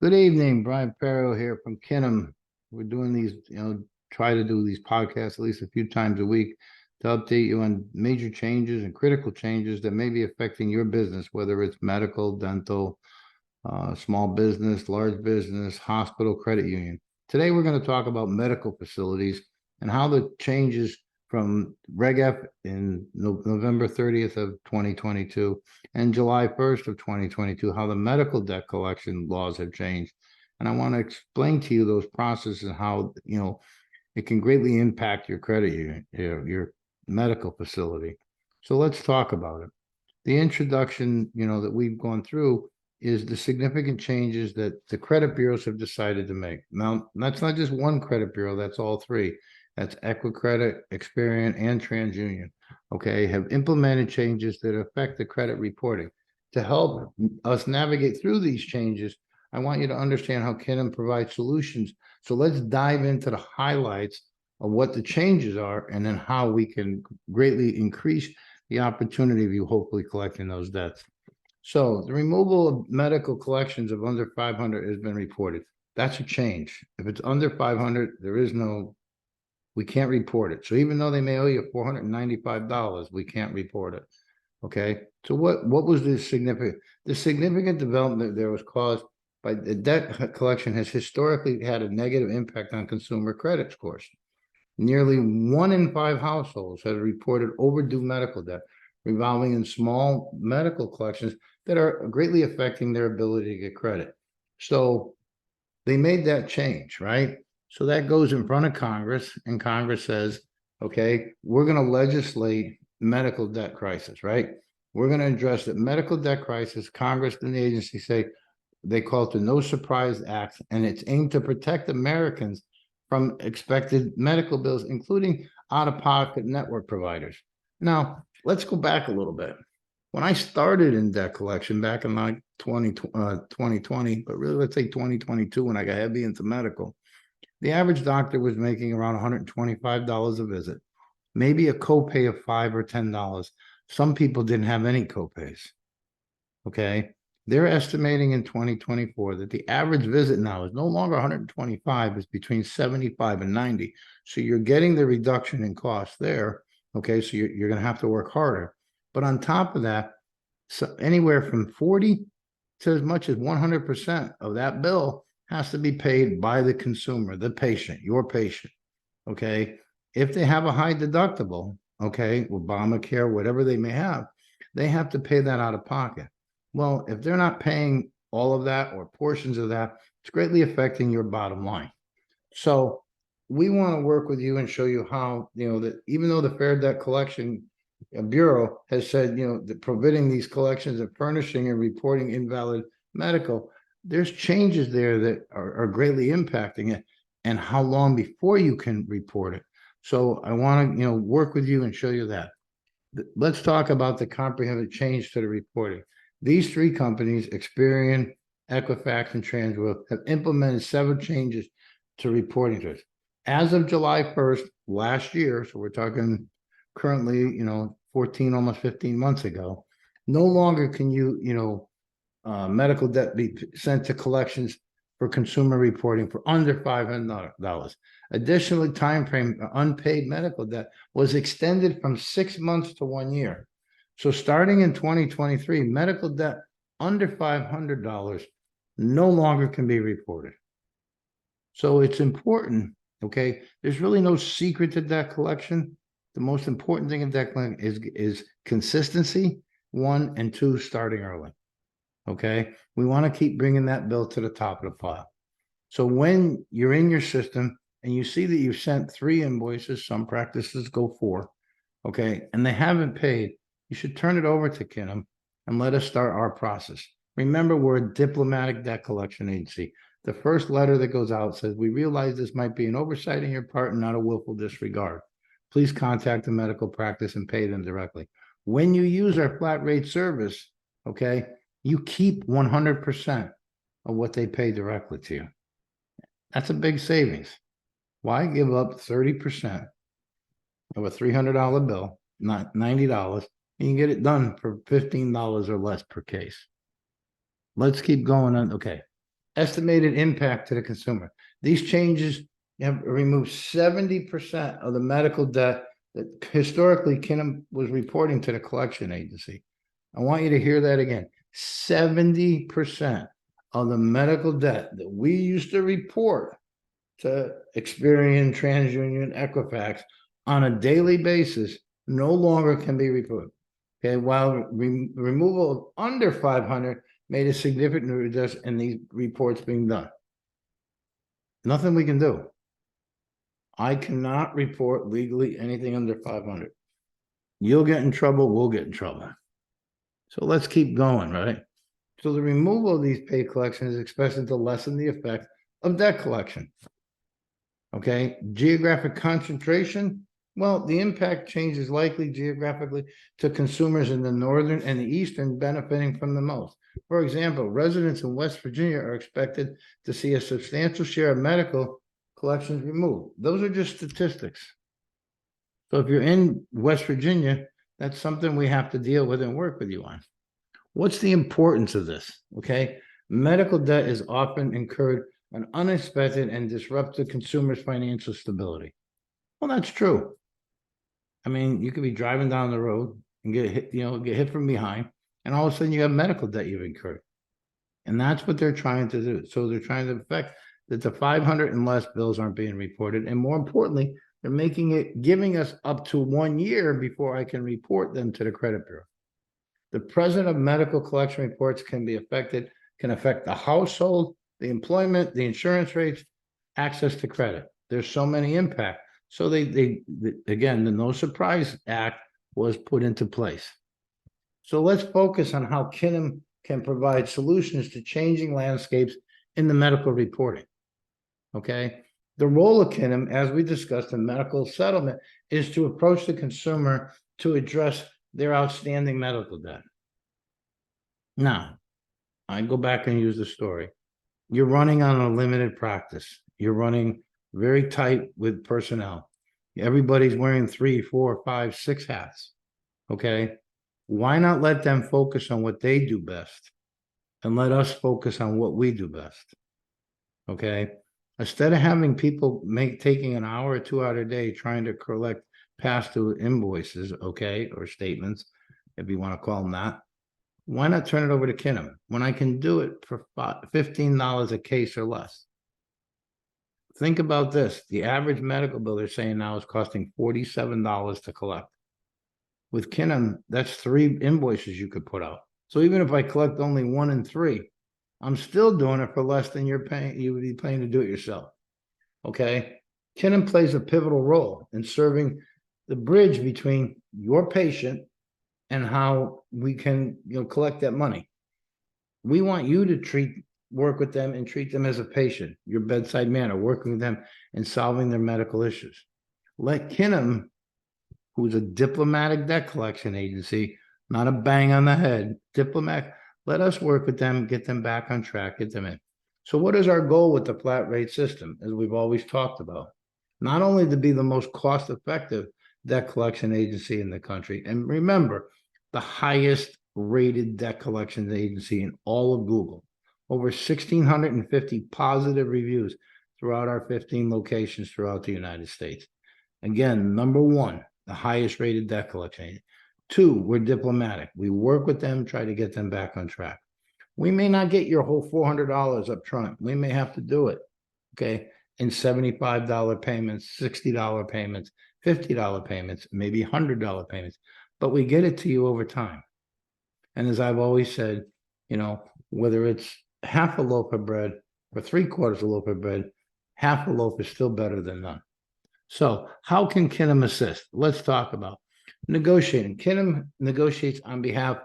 Good evening, Bryan Pereyo here from Kinum. We're doing these, try to do these podcasts at least a few times a week to update you on major changes and critical changes that may be affecting your business, whether it's medical, dental, small business, large business, hospital, credit union. Today, we're going to talk about medical facilities and how the changes from Reg F in November 30th of 2022 and July 1st of 2022, how the medical debt collection laws have changed. And I want to explain to you those processes and how, it can greatly impact your credit union, your medical facility. So let's talk about it. The introduction, that we've gone through is the significant changes that the credit bureaus have decided to make. Now, that's not just one credit bureau, that's all three. That's Equifax, Experian, and TransUnion, have implemented changes that affect the credit reporting. To help us navigate through these changes, I want you to understand how Kinum provides solutions. So let's dive into the highlights of what the changes are and then how we can greatly increase the opportunity of you hopefully collecting those debts. So the removal of medical collections of under 500 has been reported. That's a change. If it's under 500, we can't report it. So even though they may owe you $495, we can't report it. Okay. So what was the significant? The significant development there was caused by the debt collection has historically had a negative impact on consumer credit scores. Nearly 1 in 5 households have reported overdue medical debt revolving in small medical collections that are greatly affecting their ability to get credit. So they made that change, right? So that goes in front of Congress, and Congress says, okay, we're going to legislate medical debt crisis, right? We're going to address the medical debt crisis. Congress and the agency say they call it the No Surprise Act, and it's aimed to protect Americans from expected medical bills, including out-of-pocket network providers. Now, let's go back a little bit. When I started in debt collection back in like 2020, but really let's say 2022 when I got heavy into medical, the average doctor was making around $125 a visit, maybe a copay of $5 or $10. Some people didn't have any copays. Okay. They're estimating in 2024 that the average visit now is no longer 125, it's between 75 and 90. So you're getting the reduction in cost there. Okay. So you're going to have to work harder. But on top of that, so anywhere from 40 to as much as 100% of that bill has to be paid by the consumer, the patient, your patient. Okay. If they have a high deductible, Obamacare, whatever they may have, they have to pay that out of pocket. Well, if they're not paying all of that or portions of that, it's greatly affecting your bottom line. So we want to work with you and show you how, that even though the Fair Debt Collection Bureau has said, that preventing these collections and furnishing and reporting invalid medical, there's changes there that are greatly impacting it and how long before you can report it. So I want to, work with you and show you that. Let's talk about the comprehensive change to the reporting. These 3 companies, Experian, Equifax, and TransUnion, have implemented several changes to reporting to us. As of July 1st last year, so we're talking currently, 14, almost 15 months ago, no longer can you, medical debt be sent to collections for consumer reporting for under $500. Additionally, time frame unpaid medical debt was extended from 6 months to 1 year. So starting in 2023, medical debt under $500 no longer can be reported. So it's important, okay? There's really no secret to debt collection. The most important thing in debt collection is consistency, 1, and 2, starting early. Okay, we want to keep bringing that bill to the top of the pile. So when you're in your system and you see that you've sent 3 invoices, some practices go 4, and they haven't paid, you should turn it over to Kinum and let us start our process. Remember, we're a diplomatic debt collection agency. The first letter that goes out says, we realize this might be an oversight on your part and not a willful disregard. Please contact the medical practice and pay them directly. When you use our flat rate service, you keep 100% of what they pay directly to you. That's a big savings. Why give up 30% of a $300 bill, not $90, and you get it done for $15 or less per case? Let's keep going on. Okay. Estimated impact to the consumer. These changes have removed 70% of the medical debt that historically Kinum was reporting to the collection agency. I want you to hear that again. 70% of the medical debt that we used to report to Experian, TransUnion, Equifax on a daily basis no longer can be reported. Okay, while removal of under 500 made a significant reduction in these reports being done. Nothing we can do. I cannot report legally anything under 500. You'll get in trouble, we'll get in trouble. So let's keep going, right? So the removal of these pay collections is expected to lessen the effect of debt collection. Okay, geographic concentration. Well, the impact change is likely geographically to consumers in the northern and the eastern benefiting from the most. For example, residents in West Virginia are expected to see a substantial share of medical collections removed. Those are just statistics. So if you're in West Virginia, that's something we have to deal with and work with you on. What's the importance of this? Okay, medical debt is often incurred on unexpected and disrupted consumers' financial stability. Well, that's true. I mean, you could be driving down the road and get hit, get hit from behind, and all of a sudden you have medical debt you've incurred. And that's what they're trying to do. So they're trying to affect that the 500 and less bills aren't being reported. And more importantly, they're giving us up to 1 year before I can report them to the credit bureau. The present of medical collection reports can affect the household, the employment, the insurance rates, access to credit. There's so many impacts. So again, the No Surprise Act was put into place. So let's focus on how Kinum can provide solutions to changing landscapes in the medical reporting. Okay. The role of Kinum, as we discussed in medical settlement, is to approach the consumer to address their outstanding medical debt. Now, I go back and use the story. You're running on a limited practice. You're running very tight with personnel. Everybody's wearing 3, 4, 5, 6 hats. Okay. Why not let them focus on what they do best and let us focus on what we do best? Okay. Instead of having people taking an hour or 2 hour a day trying to collect past due invoices, okay, or statements, if you want to call them that, why not turn it over to Kinum when I can do it for $15 a case or less? Think about this. The average medical bill they're saying now is costing $47 to collect. With Kinum, that's 3 invoices you could put out. So even if I collect only 1 in 3, I'm still doing it for less than you would be paying to do it yourself. Okay. Kinum plays a pivotal role in serving the bridge between your patient and how we can collect that money. We want you to work with them and treat them as a patient, your bedside manner, working with them and solving their medical issues. Let Kinum, who's a diplomatic debt collection agency, not a bang on the head, diplomatic, let us work with them, get them back on track, get them in. So what is our goal with the flat rate system, as we've always talked about? Not only to be the most cost-effective debt collection agency in the country, and remember, the highest rated debt collection agency in all of Google. Over 1,650 positive reviews throughout our 15 locations throughout the United States. Again, number 1, the highest rated debt collection agency. 2, we're diplomatic. We work with them, try to get them back on track. We may not get your whole $400 up front. We may have to do it, okay, in $75 payments, $60 payments, $50 payments, maybe $100 payments, but we get it to you over time. And as I've always said, whether it's half a loaf of bread or 3/4 a loaf of bread, half a loaf is still better than none. So how can Kinum assist? Let's talk about negotiating. Kinum negotiates on behalf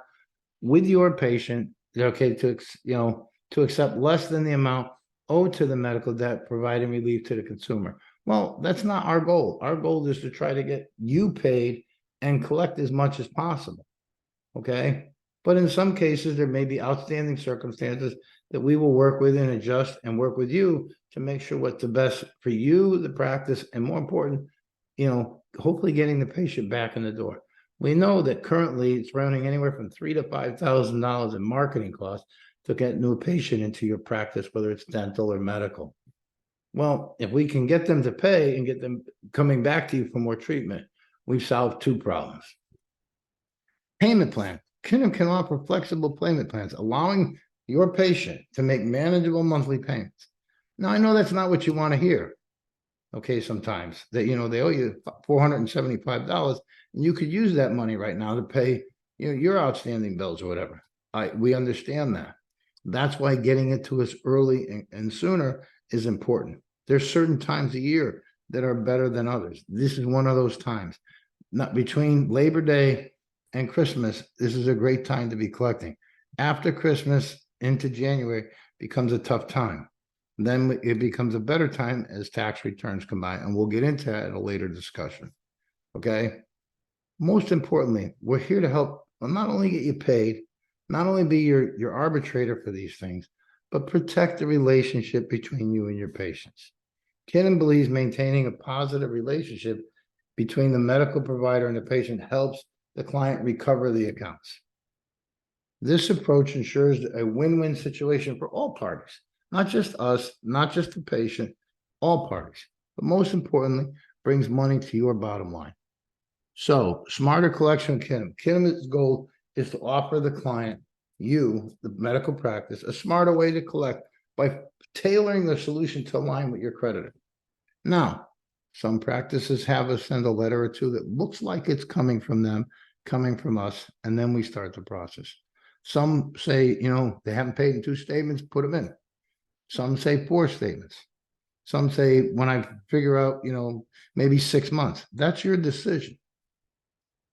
with your patient, okay, to accept less than the amount owed to the medical debt, providing relief to the consumer. Well, that's not our goal. Our goal is to try to get you paid and collect as much as possible. Okay. But in some cases, there may be outstanding circumstances that we will work with and adjust and work with you to make sure what's the best for you, the practice, and more important, hopefully getting the patient back in the door. We know that currently it's running anywhere from $3,000 to $5,000 in marketing costs to get a new patient into your practice, whether it's dental or medical. Well, if we can get them to pay and get them coming back to you for more treatment, we've solved two problems. Payment plan. Kinum can offer flexible payment plans, allowing your patient to make manageable monthly payments. Now, I know that's not what you want to hear. Okay, sometimes that, they owe you $475, and you could use that money right now to pay, your outstanding bills or whatever. We understand that. That's why getting it to us early and sooner is important. There's certain times a year that are better than others. This is one of those times. Not between Labor Day and Christmas, this is a great time to be collecting. After Christmas into January becomes a tough time. Then it becomes a better time as tax returns come by, and we'll get into that in a later discussion. Okay. Most importantly, we're here to help not only get you paid, not only be your arbitrator for these things, but protect the relationship between you and your patients. Kinum believes maintaining a positive relationship between the medical provider and the patient helps the client recover the accounts. This approach ensures a win-win situation for all parties, not just us, not just the patient, all parties. But most importantly, brings money to your bottom line. So, smarter collection with Kinum. Kinum's goal is to offer the client, you, the medical practice, a smarter way to collect by tailoring the solution to align with your creditor. Now, some practices have us send a letter or two that looks like it's coming from them, coming from us, and then we start the process. Some say, they haven't paid in 2 statements, put them in. Some say 4 statements. Some say when I figure out, maybe 6 months. That's your decision.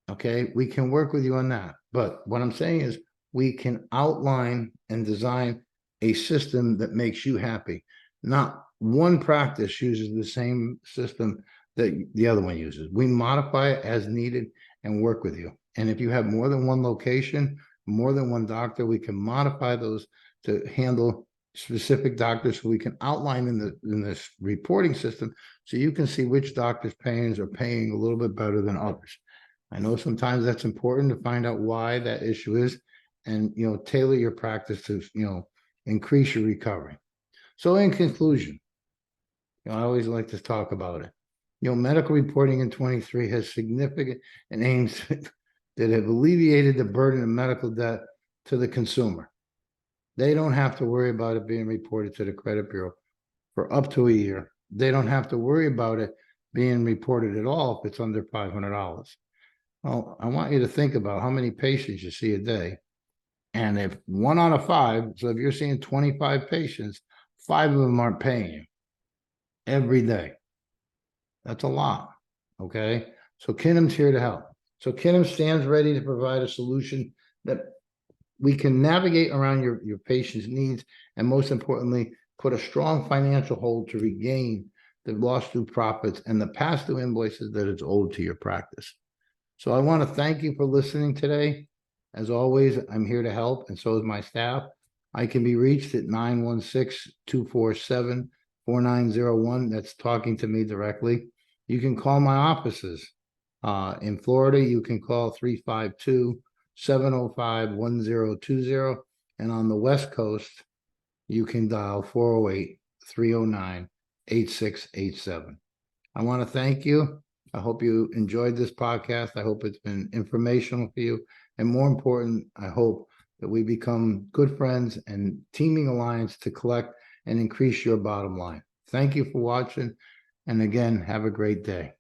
Okay, we can work with you on that. But what I'm saying is we can outline and design a system that makes you happy. Not one practice uses the same system that the other one uses. We modify it as needed and work with you. And if you have more than one location, more than one doctor, we can modify those to handle specific doctors, so we can outline in this reporting system so you can see which doctors are paying a little bit better than others. I know sometimes that's important to find out why that issue is, and tailor your practice to increase your recovery. So in conclusion, I always like to talk about it. Medical reporting in 23 has significant and aims that have alleviated the burden of medical debt to the consumer. They don't have to worry about it being reported to the credit bureau for up to a year. They don't have to worry about it being reported at all if it's under $500. Well, I want you to think about how many patients you see a day. And if 1 out of 5, so if you're seeing 25 patients, 5 of them aren't paying you every day. That's a lot. Okay. So Kinum's here to help. So Kinum stands ready to provide a solution that we can navigate around your patient's needs, and most importantly, put a strong financial hold to regain the lost due profits and the past due invoices that is owed to your practice. So I want to thank you for listening today. As always, I'm here to help, and so is my staff. I can be reached at 916-247-4901. That's talking to me directly. You can call my offices. In Florida, you can call 352-705-1020. And on the West Coast, you can dial 408-309-8687. I want to thank you. I hope you enjoyed this podcast. I hope it's been informational for you. And more important, I hope that we become good friends and teaming alliance to collect and increase your bottom line. Thank you for watching. And again, have a great day.